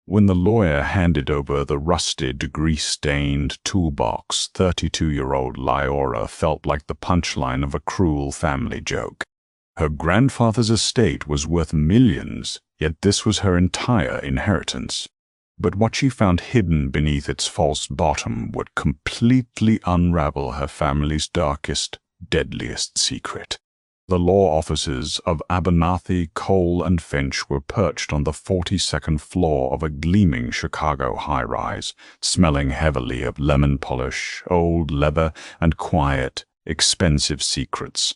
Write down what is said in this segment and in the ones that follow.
When the lawyer handed over the rusted, grease-stained toolbox, 32-year-old Leora felt like the punchline of a cruel family joke. Her grandfather's estate was worth millions, yet this was her entire inheritance. But what she found hidden beneath its false bottom would completely unravel her family's darkest, deadliest secret. The law offices of Abernathy, Cole, and Finch were perched on the 42nd floor of a gleaming Chicago high-rise, smelling heavily of lemon polish, old leather, and quiet, expensive secrets.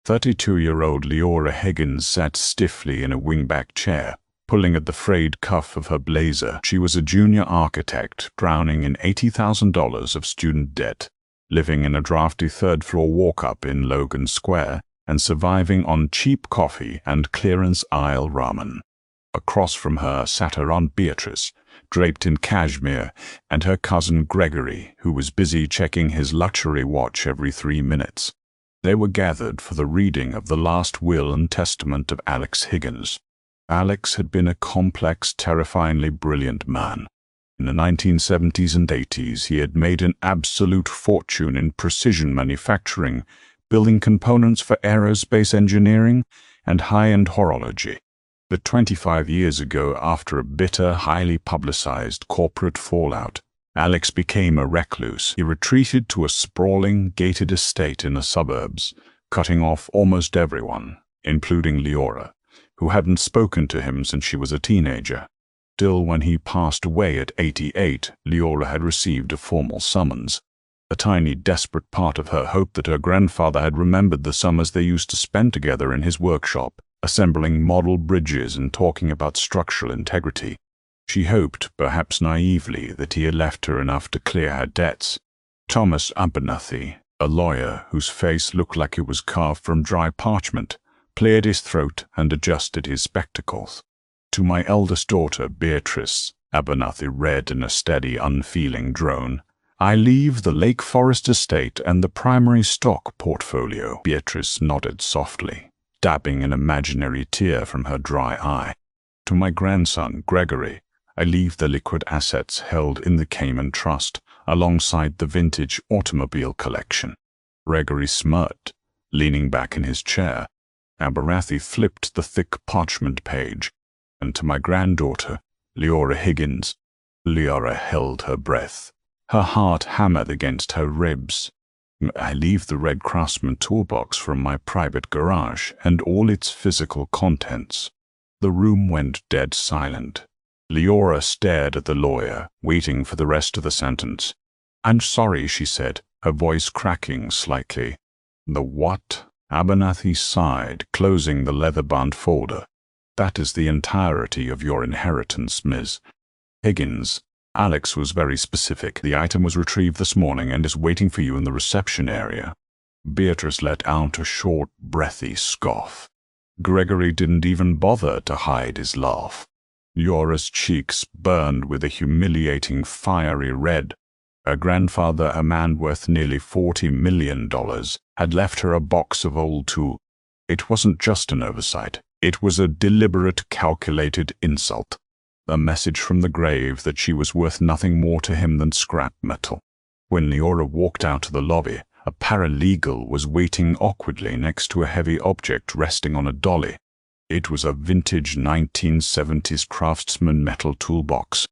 32-year-old Leora Higgins sat stiffly in a wingback chair, pulling at the frayed cuff of her blazer. She was a junior architect, drowning in $80,000 of student debt, living in a drafty third-floor walk-up in Logan Square, and surviving on cheap coffee and clearance aisle ramen. Across from her sat her Aunt Beatrice, draped in cashmere, and her cousin Gregory, who was busy checking his luxury watch every 3 minutes. They were gathered for the reading of the last will and testament of Alex Higgins. Alex had been a complex, terrifyingly brilliant man. In the 1970s and 80s, he had made an absolute fortune in precision manufacturing, building components for aerospace engineering and high-end horology. But 25 years ago, after a bitter, highly publicized corporate fallout, Alex became a recluse. He retreated to a sprawling, gated estate in the suburbs, cutting off almost everyone, including Leora, who hadn't spoken to him since she was a teenager. Still, when he passed away at 88, Leora had received a formal summons. A tiny, desperate part of her hoped that her grandfather had remembered the summers they used to spend together in his workshop, assembling model bridges and talking about structural integrity. She hoped, perhaps naively, that he had left her enough to clear her debts. Thomas Abernathy, a lawyer whose face looked like it was carved from dry parchment, cleared his throat and adjusted his spectacles. To my eldest daughter, Beatrice, Abernathy read in a steady, unfeeling drone, "I leave the Lake Forest estate and the primary stock portfolio." Beatrice nodded softly, dabbing an imaginary tear from her dry eye. To my grandson, Gregory, I leave the liquid assets held in the Cayman Trust, alongside the vintage automobile collection. Gregory smirked, leaning back in his chair. Abernathy flipped the thick parchment page. And to my granddaughter, Leora Higgins, Leora held her breath. Her heart hammered against her ribs. "I leave the Red Craftsman toolbox from my private garage and all its physical contents." The room went dead silent. Leora stared at the lawyer, waiting for the rest of the sentence. "I'm sorry," she said, her voice cracking slightly. "The what?" Abernathy sighed, closing the leather-bound folder. "That is the entirety of your inheritance, Ms. Higgins. Alex was very specific. The item was retrieved this morning and is waiting for you in the reception area." Beatrice let out a short, breathy scoff. Gregory didn't even bother to hide his laugh. Leora's cheeks burned with a humiliating, fiery red. Her grandfather, a man worth nearly $40 million, had left her a box of old tools. It wasn't just an oversight. It was a deliberate, calculated insult. A message from the grave that she was worth nothing more to him than scrap metal. When Leora walked out to the lobby, a paralegal was waiting awkwardly next to a heavy object resting on a dolly. It was a vintage 1970s Craftsman metal toolbox.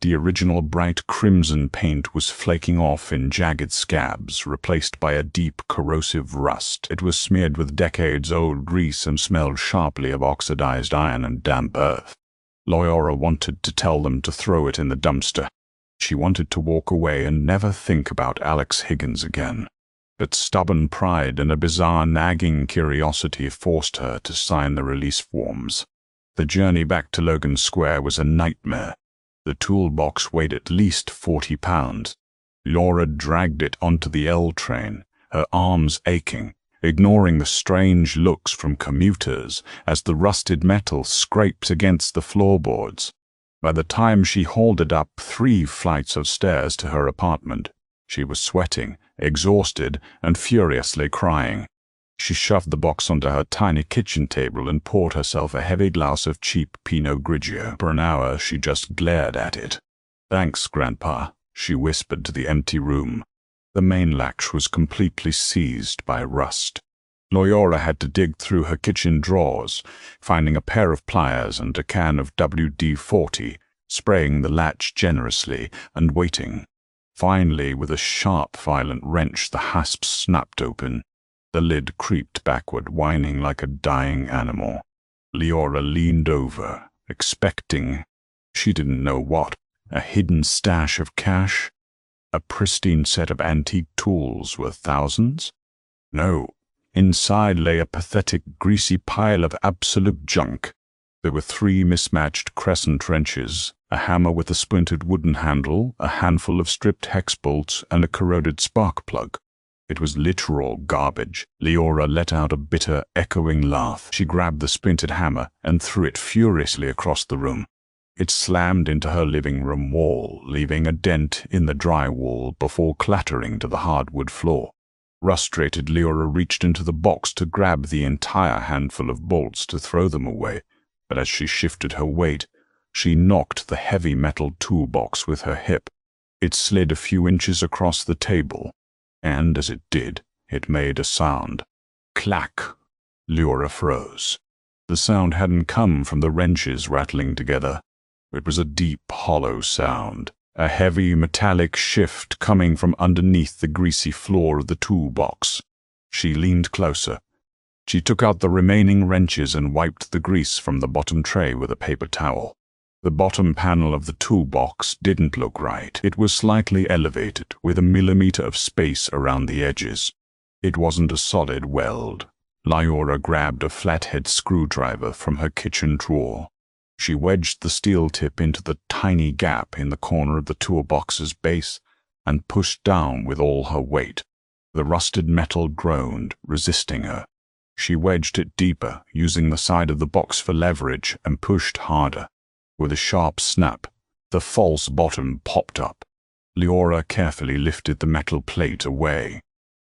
The original bright crimson paint was flaking off in jagged scabs, replaced by a deep, corrosive rust. It was smeared with decades-old grease and smelled sharply of oxidized iron and damp earth. Leora wanted to tell them to throw it in the dumpster. She wanted to walk away and never think about Alex Higgins again. But stubborn pride and a bizarre nagging curiosity forced her to sign the release forms. The journey back to Logan Square was a nightmare. The toolbox weighed at least 40 pounds. Leora dragged it onto the L train, her arms aching, ignoring the strange looks from commuters as the rusted metal scraped against the floorboards. By the time she hauled it up 3 flights of stairs to her apartment, she was sweating, exhausted, and furiously crying. She shoved the box onto her tiny kitchen table and poured herself a heavy glass of cheap Pinot Grigio. For an hour, she just glared at it. "Thanks, Grandpa," she whispered to the empty room. The main latch was completely seized by rust. Leora had to dig through her kitchen drawers, finding a pair of pliers and a can of WD-40, spraying the latch generously and waiting. Finally, with a sharp, violent wrench, the hasp snapped open. The lid creaked backward, whining like a dying animal. Leora leaned over, expecting, she didn't know what, a hidden stash of cash? A pristine set of antique tools worth thousands? No. Inside lay a pathetic, greasy pile of absolute junk. There were 3 mismatched crescent wrenches, a hammer with a splintered wooden handle, a handful of stripped hex bolts, and a corroded spark plug. It was literal garbage. Leora let out a bitter, echoing laugh. She grabbed the splintered hammer and threw it furiously across the room. It slammed into her living room wall, leaving a dent in the drywall before clattering to the hardwood floor. Frustrated, Leora reached into the box to grab the entire handful of bolts to throw them away, but as she shifted her weight, she knocked the heavy metal toolbox with her hip. It slid a few inches across the table, and as it did, it made a sound. Clack! Leora froze. The sound hadn't come from the wrenches rattling together. It was a deep, hollow sound, a heavy metallic shift coming from underneath the greasy floor of the toolbox. She leaned closer. She took out the remaining wrenches and wiped the grease from the bottom tray with a paper towel. The bottom panel of the toolbox didn't look right. It was slightly elevated, with a millimeter of space around the edges. It wasn't a solid weld. Leora grabbed a flathead screwdriver from her kitchen drawer. She wedged the steel tip into the tiny gap in the corner of the toolbox's base and pushed down with all her weight. The rusted metal groaned, resisting her. She wedged it deeper, using the side of the box for leverage, and pushed harder. With a sharp snap, the false bottom popped up. Leora carefully lifted the metal plate away.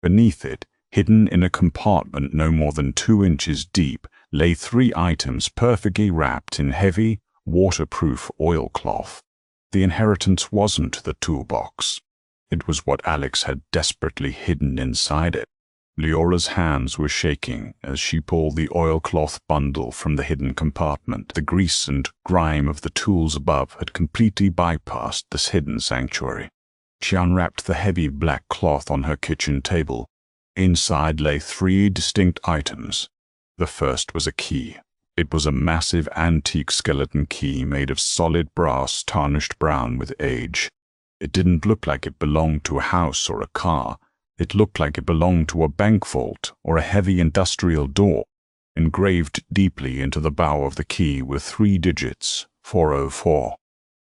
Beneath it, hidden in a compartment no more than 2 inches deep, lay 3 items perfectly wrapped in heavy, waterproof oilcloth. The inheritance wasn't the toolbox. It was what Alex had desperately hidden inside it. Leora's hands were shaking as she pulled the oilcloth bundle from the hidden compartment. The grease and grime of the tools above had completely bypassed this hidden sanctuary. She unwrapped the heavy black cloth on her kitchen table. Inside lay 3 distinct items. The first was a key. It was a massive antique skeleton key made of solid brass tarnished brown with age. It didn't look like it belonged to a house or a car. It looked like it belonged to a bank vault or a heavy industrial door. Engraved deeply into the bow of the key were 3 digits, 404.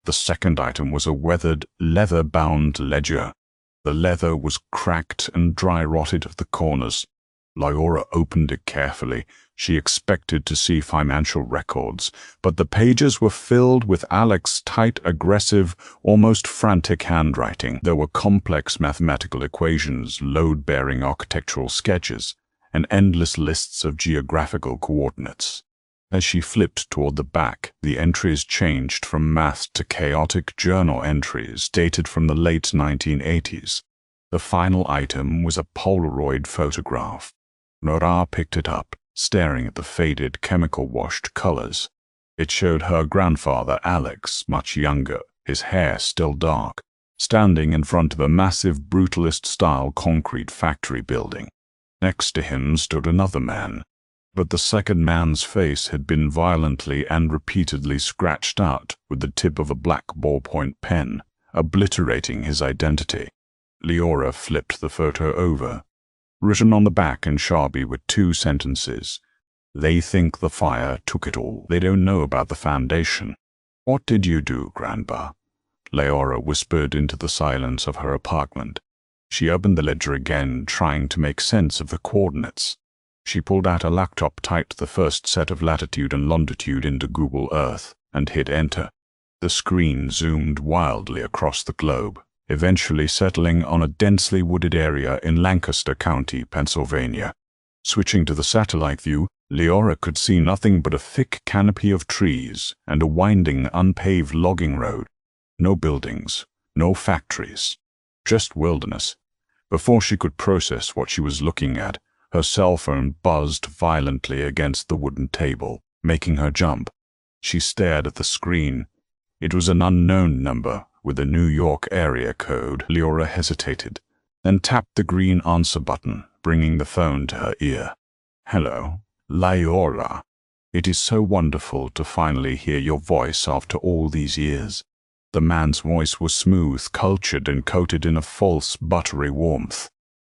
The second item was a weathered, leather-bound ledger. The leather was cracked and dry-rotted at the corners. Leora opened it carefully. She expected to see financial records, but the pages were filled with Alex's tight, aggressive, almost frantic handwriting. There were complex mathematical equations, load-bearing architectural sketches, and endless lists of geographical coordinates. As she flipped toward the back, the entries changed from math to chaotic journal entries dated from the late 1980s. The final item was a Polaroid photograph. Nora picked it up, staring at the faded, chemical-washed colors. It showed her grandfather, Alex, much younger, his hair still dark, standing in front of a massive brutalist-style concrete factory building. Next to him stood another man, but the second man's face had been violently and repeatedly scratched out with the tip of a black ballpoint pen, obliterating his identity. Leora flipped the photo over. Written on the back in Sharpie were 2 sentences. "They think the fire took it all. They don't know about the foundation." "What did you do, Grandpa?" Leora whispered into the silence of her apartment. She opened the ledger again, trying to make sense of the coordinates. She pulled out a laptop, typed the first set of latitude and longitude into Google Earth, and hit enter. The screen zoomed wildly across the globe, eventually settling on a densely wooded area in Lancaster County, Pennsylvania. Switching to the satellite view, Leora could see nothing but a thick canopy of trees and a winding, unpaved logging road. No buildings, no factories, just wilderness. Before she could process what she was looking at, her cell phone buzzed violently against the wooden table, making her jump. She stared at the screen. It was an unknown number with a New York area code. Leora hesitated, then tapped the green answer button, bringing the phone to her ear. "Hello, Leora. It is so wonderful to finally hear your voice after all these years." The man's voice was smooth, cultured, and coated in a false, buttery warmth.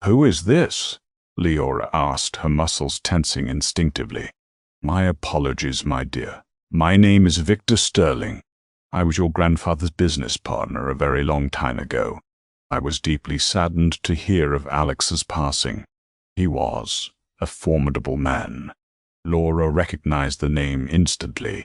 "Who is this?" Leora asked, her muscles tensing instinctively. "My apologies, my dear. My name is Victor Sterling. I was your grandfather's business partner a very long time ago. I was deeply saddened to hear of Alex's passing. He was a formidable man." Laura recognized the name instantly.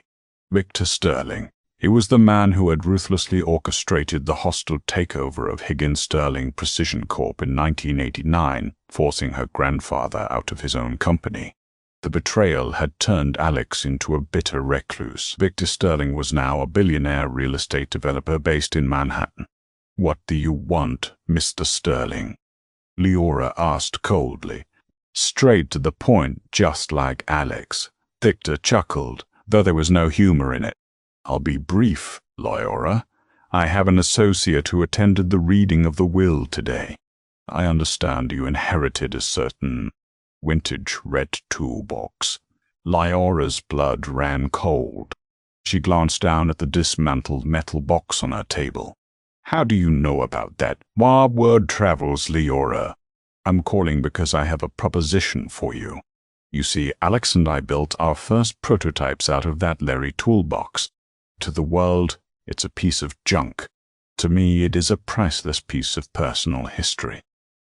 Victor Sterling. He was the man who had ruthlessly orchestrated the hostile takeover of Higgins Sterling Precision Corp in 1989, forcing her grandfather out of his own company. The betrayal had turned Alex into a bitter recluse. Victor Sterling was now a billionaire real estate developer based in Manhattan. "What do you want, Mr. Sterling?" Leora asked coldly. Straight to the point, just like Alex. Victor chuckled, though there was no humor in it. "I'll be brief, Leora. I have an associate who attended the reading of the will today. I understand you inherited a certain vintage red toolbox." Leora's blood ran cold. She glanced down at the dismantled metal box on her table. "How do you know about that? Why, word travels, Leora. I'm calling because I have a proposition for you. You see, Alex and I built our first prototypes out of that Larry toolbox. To the world, it's a piece of junk. To me, it is a priceless piece of personal history.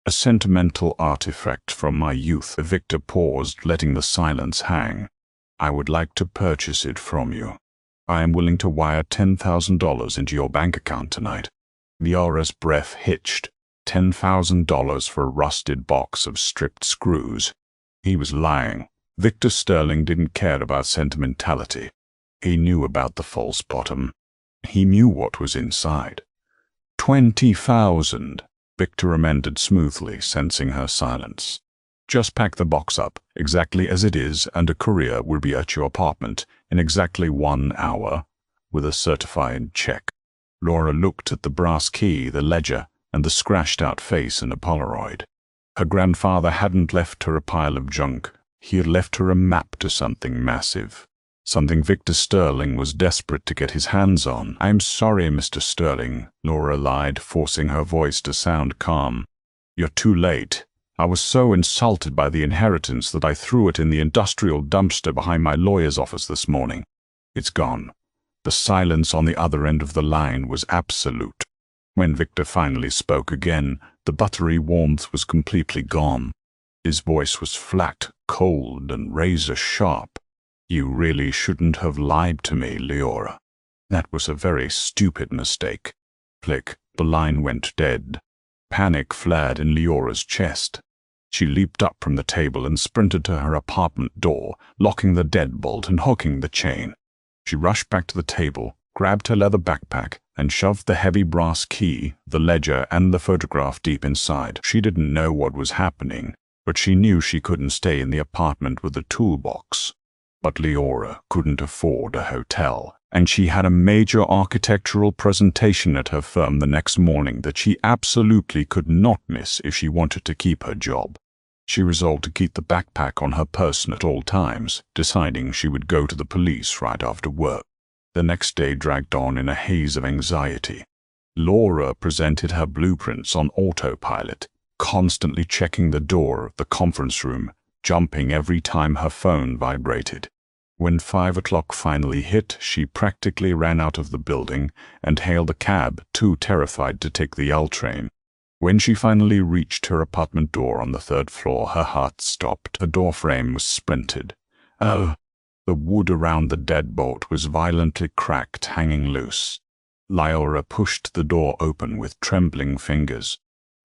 A sentimental artifact from my youth." Victor paused, letting the silence hang. "I would like to purchase it from you. I am willing to wire $10,000 into your bank account tonight." Leora's breath hitched. $10,000 for a rusted box of stripped screws. He was lying. Victor Sterling didn't care about sentimentality. He knew about the false bottom. He knew what was inside. 20,000, Victor amended smoothly, sensing her silence. "Just pack the box up, exactly as it is, and a courier will be at your apartment in exactly 1 hour, with a certified check." Laura looked at the brass key, the ledger, and the scratched-out face in a Polaroid. Her grandfather hadn't left her a pile of junk. He had left her a map to something massive. Something Victor Sterling was desperate to get his hands on. "I'm sorry, Mr. Sterling," Laura lied, forcing her voice to sound calm. "You're too late. I was so insulted by the inheritance that I threw it in the industrial dumpster behind my lawyer's office this morning. It's gone." The silence on the other end of the line was absolute. When Victor finally spoke again, the buttery warmth was completely gone. His voice was flat, cold, and razor-sharp. "You really shouldn't have lied to me, Leora. That was a very stupid mistake." Click, the line went dead. Panic flared in Leora's chest. She leaped up from the table and sprinted to her apartment door, locking the deadbolt and hooking the chain. She rushed back to the table, grabbed her leather backpack, and shoved the heavy brass key, the ledger, and the photograph deep inside. She didn't know what was happening, but she knew she couldn't stay in the apartment with the toolbox. But Leora couldn't afford a hotel, and she had a major architectural presentation at her firm the next morning that she absolutely could not miss if she wanted to keep her job. She resolved to keep the backpack on her person at all times, deciding she would go to the police right after work. The next day dragged on in a haze of anxiety. Laura presented her blueprints on autopilot, constantly checking the door of the conference room, jumping every time her phone vibrated. When 5 o'clock finally hit, she practically ran out of the building and hailed a cab, too terrified to take the L train. When she finally reached her apartment door on the 3rd floor, her heart stopped. Her door frame was splintered. Oh! The wood around the deadbolt was violently cracked, hanging loose. Leora pushed the door open with trembling fingers.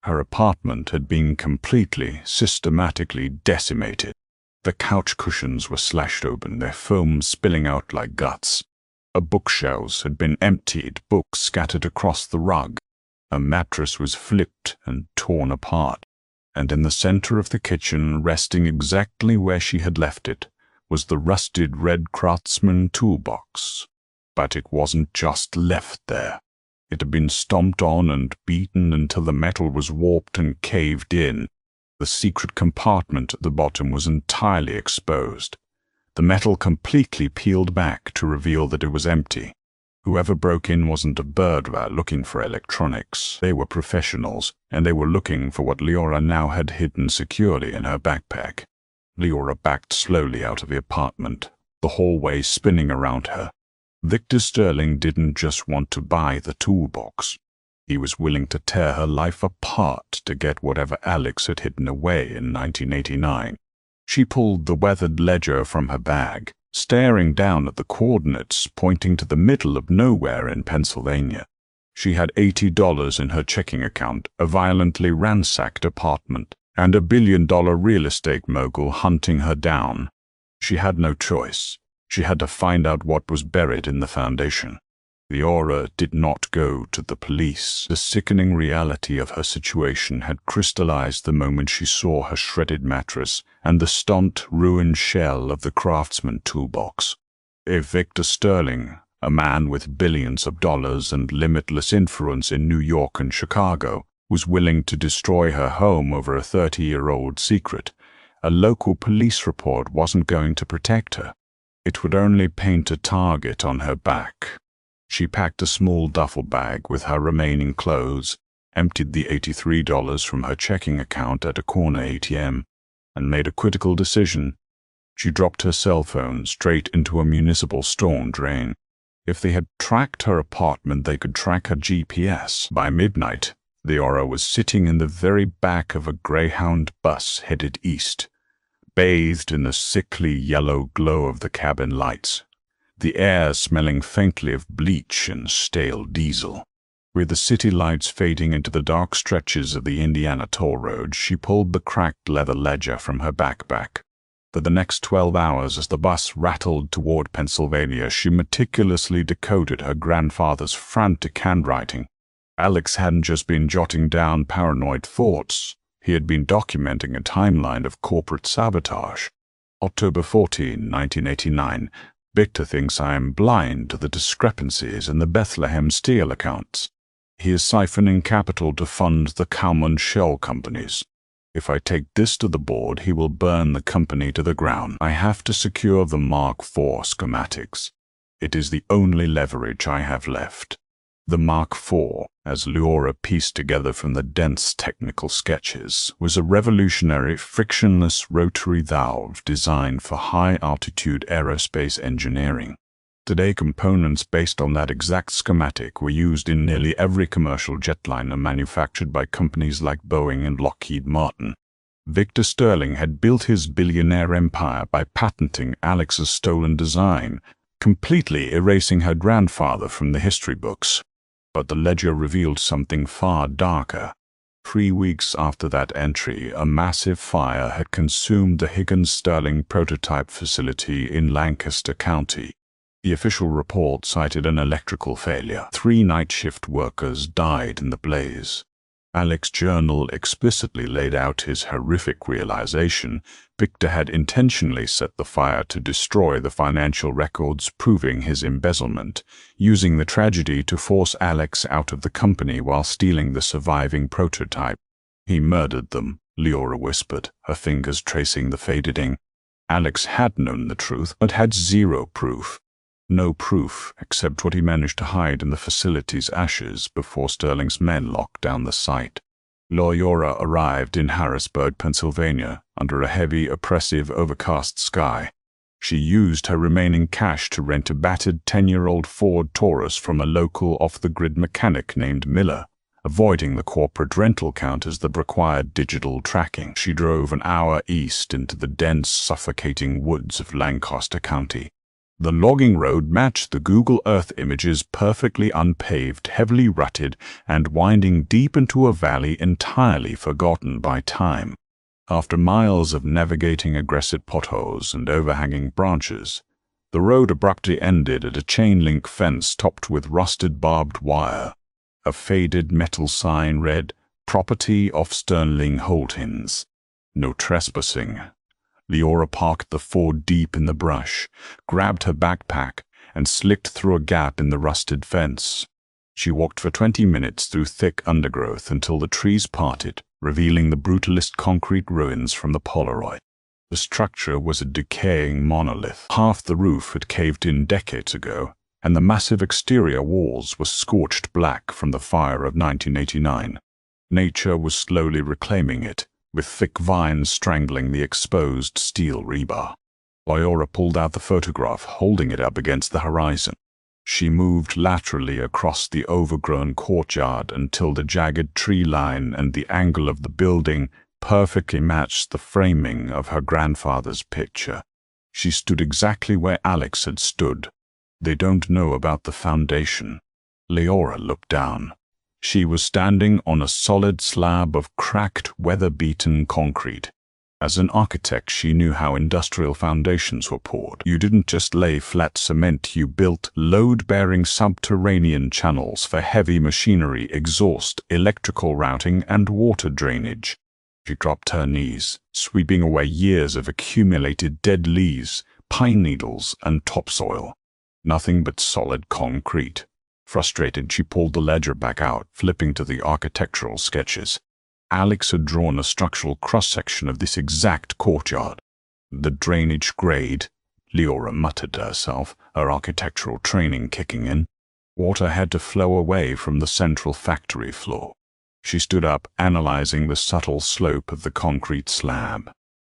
Her apartment had been completely, systematically decimated. The couch cushions were slashed open, their foam spilling out like guts. Her bookshelves had been emptied, books scattered across the rug. Her mattress was flipped and torn apart. And in the center of the kitchen, resting exactly where she had left it, was the rusted red Craftsman toolbox. But it wasn't just left there. It had been stomped on and beaten until the metal was warped and caved in. The secret compartment at the bottom was entirely exposed. The metal completely peeled back to reveal that it was empty. Whoever broke in wasn't a burglar looking for electronics. They were professionals, and they were looking for what Leora now had hidden securely in her backpack. Leora backed slowly out of the apartment, the hallway spinning around her. Victor Sterling didn't just want to buy the toolbox. He was willing to tear her life apart to get whatever Alex had hidden away in 1989. She pulled the weathered ledger from her bag, staring down at the coordinates pointing to the middle of nowhere in Pennsylvania. She had $80 in her checking account, a violently ransacked apartment, and a billion-dollar real estate mogul hunting her down. She had no choice. She had to find out what was buried in the foundation. Leora did not go to the police. The sickening reality of her situation had crystallized the moment she saw her shredded mattress and the stomped, ruined shell of the Craftsman toolbox. If Victor Sterling, a man with billions of dollars and limitless influence in New York and Chicago, was willing to destroy her home over a 30-year-old secret, a local police report wasn't going to protect her. It would only paint a target on her back. She packed a small duffel bag with her remaining clothes, emptied the $83 from her checking account at a corner ATM, and made a critical decision. She dropped her cell phone straight into a municipal storm drain. If they had tracked her apartment, they could track her GPS. By midnight, Leora was sitting in the very back of a Greyhound bus headed east, bathed in the sickly yellow glow of the cabin lights, the air smelling faintly of bleach and stale diesel. With the city lights fading into the dark stretches of the Indiana toll road, she pulled the cracked leather ledger from her backpack. For the next 12 hours, as the bus rattled toward Pennsylvania, she meticulously decoded her grandfather's frantic handwriting. Alex hadn't just been jotting down paranoid thoughts. He had been documenting a timeline of corporate sabotage. October 14, 1989. Victor thinks I am blind to the discrepancies in the Bethlehem Steel accounts. He is siphoning capital to fund the Kalman shell companies. If I take this to the board, he will burn the company to the ground. I have to secure the Mark IV schematics. It is the only leverage I have left. The Mark IV, as Leora pieced together from the dense technical sketches, was a revolutionary frictionless rotary valve designed for high-altitude aerospace engineering. Today, components based on that exact schematic were used in nearly every commercial jetliner manufactured by companies like Boeing and Lockheed Martin. Victor Sterling had built his billionaire empire by patenting Alex's stolen design, completely erasing her grandfather from the history books. But the ledger revealed something far darker. 3 weeks after that entry, a massive fire had consumed the Higgins-Sterling prototype facility in Lancaster County. The official report cited an electrical failure. 3 night shift workers died in the blaze. Alex's journal explicitly laid out his horrific realization. Victor had intentionally set the fire to destroy the financial records proving his embezzlement, using the tragedy to force Alex out of the company while stealing the surviving prototype. He murdered them, Leora whispered, her fingers tracing the faded ink. Alex had known the truth, but had zero proof. No proof, except what he managed to hide in the facility's ashes before Sterling's men locked down the site. Leora arrived in Harrisburg, Pennsylvania, under a heavy, oppressive, overcast sky. She used her remaining cash to rent a battered 10-year-old Ford Taurus from a local off-the-grid mechanic named Miller, avoiding the corporate rental counters that required digital tracking. She drove an hour east into the dense, suffocating woods of Lancaster County. The logging road matched the Google Earth images, perfectly unpaved, heavily rutted, and winding deep into a valley entirely forgotten by time. After miles of navigating aggressive potholes and overhanging branches, the road abruptly ended at a chain-link fence topped with rusted barbed wire. A faded metal sign read, "Property of Sterling Holdings. No trespassing." Leora parked the Ford deep in the brush, grabbed her backpack, and slipped through a gap in the rusted fence. She walked for 20 minutes through thick undergrowth until the trees parted, revealing the brutalist concrete ruins from the Polaroid. The structure was a decaying monolith. Half the roof had caved in decades ago, and the massive exterior walls were scorched black from the fire of 1989. Nature was slowly reclaiming it, with thick vines strangling the exposed steel rebar. Leora pulled out the photograph, holding it up against the horizon. She moved laterally across the overgrown courtyard until the jagged tree line and the angle of the building perfectly matched the framing of her grandfather's picture. She stood exactly where Alex had stood. They don't know about the foundation. Leora looked down. She was standing on a solid slab of cracked, weather-beaten concrete. As an architect, she knew how industrial foundations were poured. You didn't just lay flat cement, you built load-bearing subterranean channels for heavy machinery, exhaust, electrical routing, and water drainage. She dropped her knees, sweeping away years of accumulated dead leaves, pine needles, and topsoil. Nothing but solid concrete. Frustrated, she pulled the ledger back out, flipping to the architectural sketches. Alex had drawn a structural cross-section of this exact courtyard. The drainage grade, Leora muttered to herself, her architectural training kicking in. Water had to flow away from the central factory floor. She stood up, analyzing the subtle slope of the concrete slab.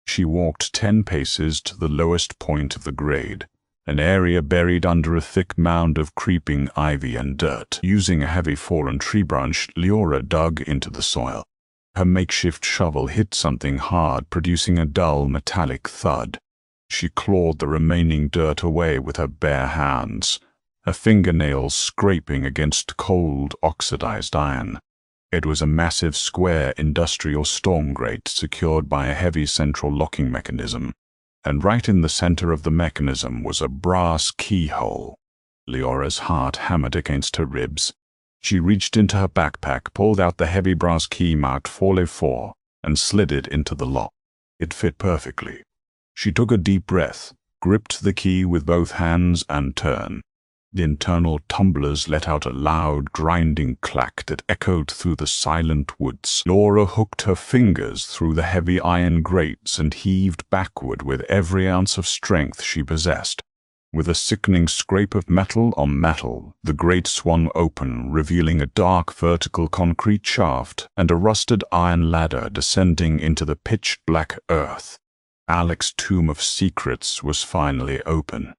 She walked 10 paces to the lowest point of the grade, an area buried under a thick mound of creeping ivy and dirt. Using a heavy fallen tree branch, Leora dug into the soil. Her makeshift shovel hit something hard, producing a dull metallic thud. She clawed the remaining dirt away with her bare hands, her fingernails scraping against cold, oxidized iron. It was a massive square industrial storm grate secured by a heavy central locking mechanism, and right in the center of the mechanism was a brass keyhole. Leora's heart hammered against her ribs. She reached into her backpack, pulled out the heavy brass key marked 404, and slid it into the lock. It fit perfectly. She took a deep breath, gripped the key with both hands, and turned. The internal tumblers let out a loud, grinding clack that echoed through the silent woods. Leora hooked her fingers through the heavy iron grates and heaved backward with every ounce of strength she possessed. With a sickening scrape of metal on metal, the grate swung open, revealing a dark vertical concrete shaft and a rusted iron ladder descending into the pitch-black earth. Alex's tomb of secrets was finally open.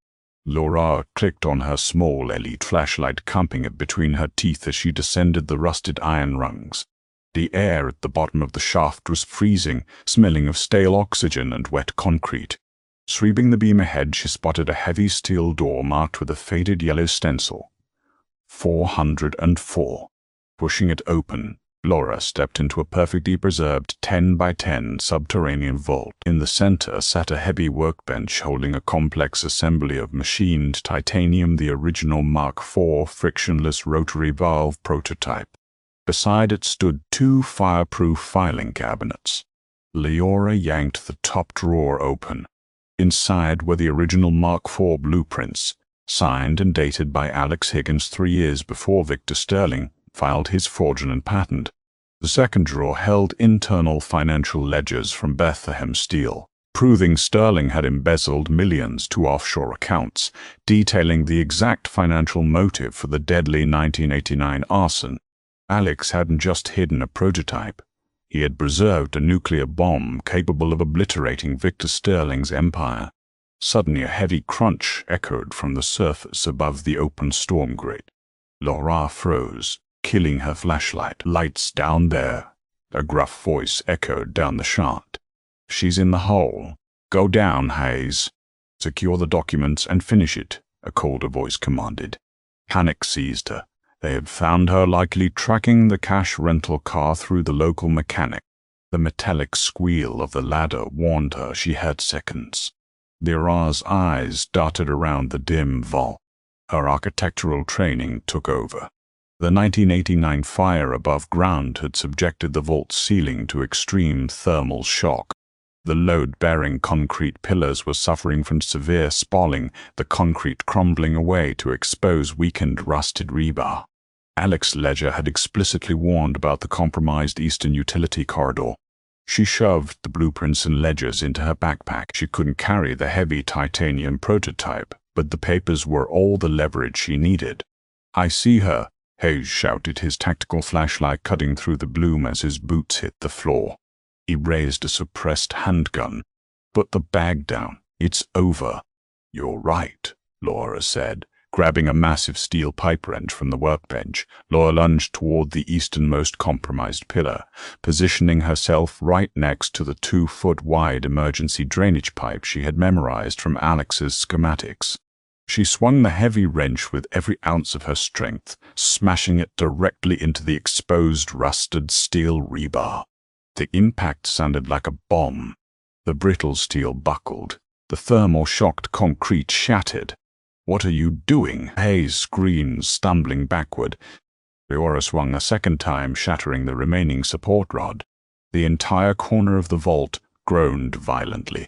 Leora clicked on her small LED flashlight, cupping it between her teeth as she descended the rusted iron rungs. The air at the bottom of the shaft was freezing, smelling of stale oxygen and wet concrete. Sweeping the beam ahead, she spotted a heavy steel door marked with a faded yellow stencil. 404. Pushing it open, Leora stepped into a perfectly preserved 10 by 10 subterranean vault. In the center sat a heavy workbench holding a complex assembly of machined titanium, the original Mark IV frictionless rotary valve prototype. Beside it stood 2 fireproof filing cabinets. Leora yanked the top drawer open. Inside were the original Mark IV blueprints, signed and dated by Alex Higgins 3 years before Victor Sterling filed his fraudulent patent. The second drawer held internal financial ledgers from Bethlehem Steel, proving Sterling had embezzled millions to offshore accounts, detailing the exact financial motive for the deadly 1989 arson. Alex hadn't just hidden a prototype. He had preserved a nuclear bomb capable of obliterating Victor Sterling's empire. Suddenly a heavy crunch echoed from the surface above the open storm grate. Leora froze, killing her flashlight. "Lights down there," a gruff voice echoed down the shaft. "She's in the hole. Go down, Hayes." "Secure the documents and finish it," a colder voice commanded. Panic seized her. They had found her likely tracking the cash rental car through the local mechanic. The metallic squeal of the ladder warned her she had seconds. Leora's eyes darted around the dim vault. Her architectural training took over. The 1989 fire above ground had subjected the vault ceiling to extreme thermal shock. The load-bearing concrete pillars were suffering from severe spalling, the concrete crumbling away to expose weakened, rusted rebar. Alex Ledger had explicitly warned about the compromised eastern utility corridor. She shoved the blueprints and ledgers into her backpack. She couldn't carry the heavy titanium prototype, but the papers were all the leverage she needed. "I see her," Hayes shouted, his tactical flashlight cutting through the gloom as his boots hit the floor. He raised a suppressed handgun. "Put the bag down. It's over." "You're right," Laura said. Grabbing a massive steel pipe wrench from the workbench, Laura lunged toward the easternmost compromised pillar, positioning herself right next to the 2-foot-wide emergency drainage pipe she had memorized from Alex's schematics. She swung the heavy wrench with every ounce of her strength, smashing it directly into the exposed, rusted steel rebar. The impact sounded like a bomb. The brittle steel buckled. The thermal-shocked concrete shattered. "What are you doing?" Hayes screamed, stumbling backward. Leora swung a second time, shattering the remaining support rod. The entire corner of the vault groaned violently.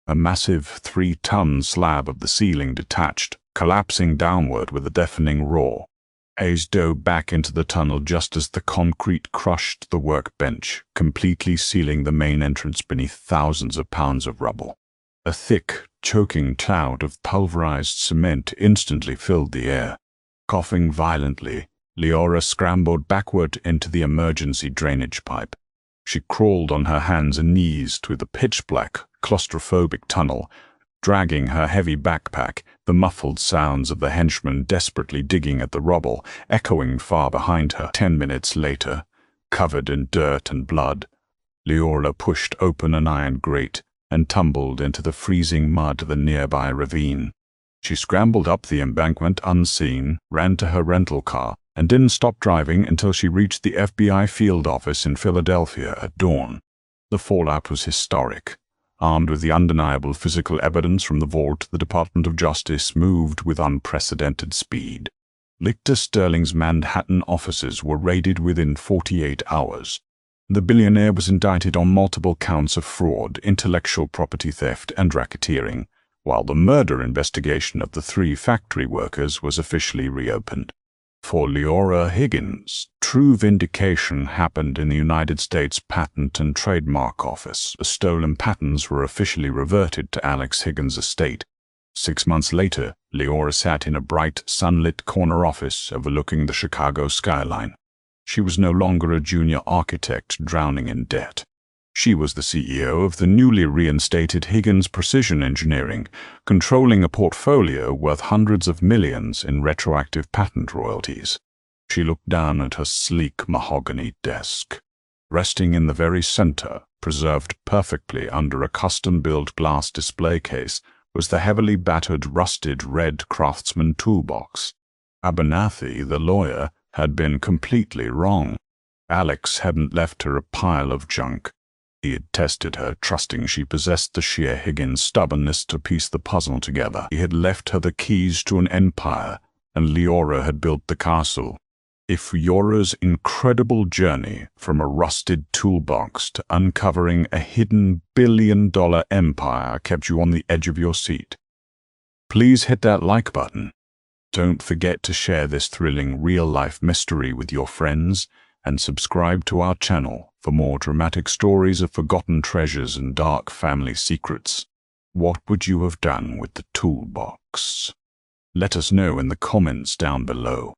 A massive 3-ton slab of the ceiling detached, collapsing downward with a deafening roar. Hayes dove back into the tunnel just as the concrete crushed the workbench, completely sealing the main entrance beneath thousands of pounds of rubble. A thick, choking cloud of pulverized cement instantly filled the air. Coughing violently, Leora scrambled backward into the emergency drainage pipe. She crawled on her hands and knees through the pitch-black, claustrophobic tunnel, dragging her heavy backpack, the muffled sounds of the henchmen desperately digging at the rubble echoing far behind her. 10 minutes later, covered in dirt and blood, Leora pushed open an iron grate and tumbled into the freezing mud of the nearby ravine. She scrambled up the embankment unseen, ran to her rental car, and didn't stop driving until she reached the FBI field office in Philadelphia at dawn. The fallout was historic. Armed with the undeniable physical evidence from the vault, the Department of Justice moved with unprecedented speed. Lichter Sterling's Manhattan offices were raided within 48 hours. The billionaire was indicted on multiple counts of fraud, intellectual property theft, and racketeering, while the murder investigation of the 3 factory workers was officially reopened. For Leora Higgins, true vindication happened in the United States Patent and Trademark Office. The stolen patents were officially reverted to Alex Higgins' estate. 6 months later, Leora sat in a bright, sunlit corner office overlooking the Chicago skyline. She was no longer a junior architect drowning in debt. She was the CEO of the newly reinstated Higgins Precision Engineering, controlling a portfolio worth hundreds of millions in retroactive patent royalties. She looked down at her sleek mahogany desk. Resting in the very center, preserved perfectly under a custom-built glass display case, was the heavily battered, rusted red Craftsman toolbox. Abernathy, the lawyer, had been completely wrong. Alex hadn't left her a pile of junk. He had tested her, trusting she possessed the sheer Higgins stubbornness to piece the puzzle together. He had left her the keys to an empire, and Leora had built the castle. If Yora's incredible journey from a rusted toolbox to uncovering a hidden billion-dollar empire kept you on the edge of your seat, please hit that like button. Don't forget to share this thrilling real-life mystery with your friends, and subscribe to our channel for more dramatic stories of forgotten treasures and dark family secrets. What would you have done with the toolbox? Let us know in the comments down below.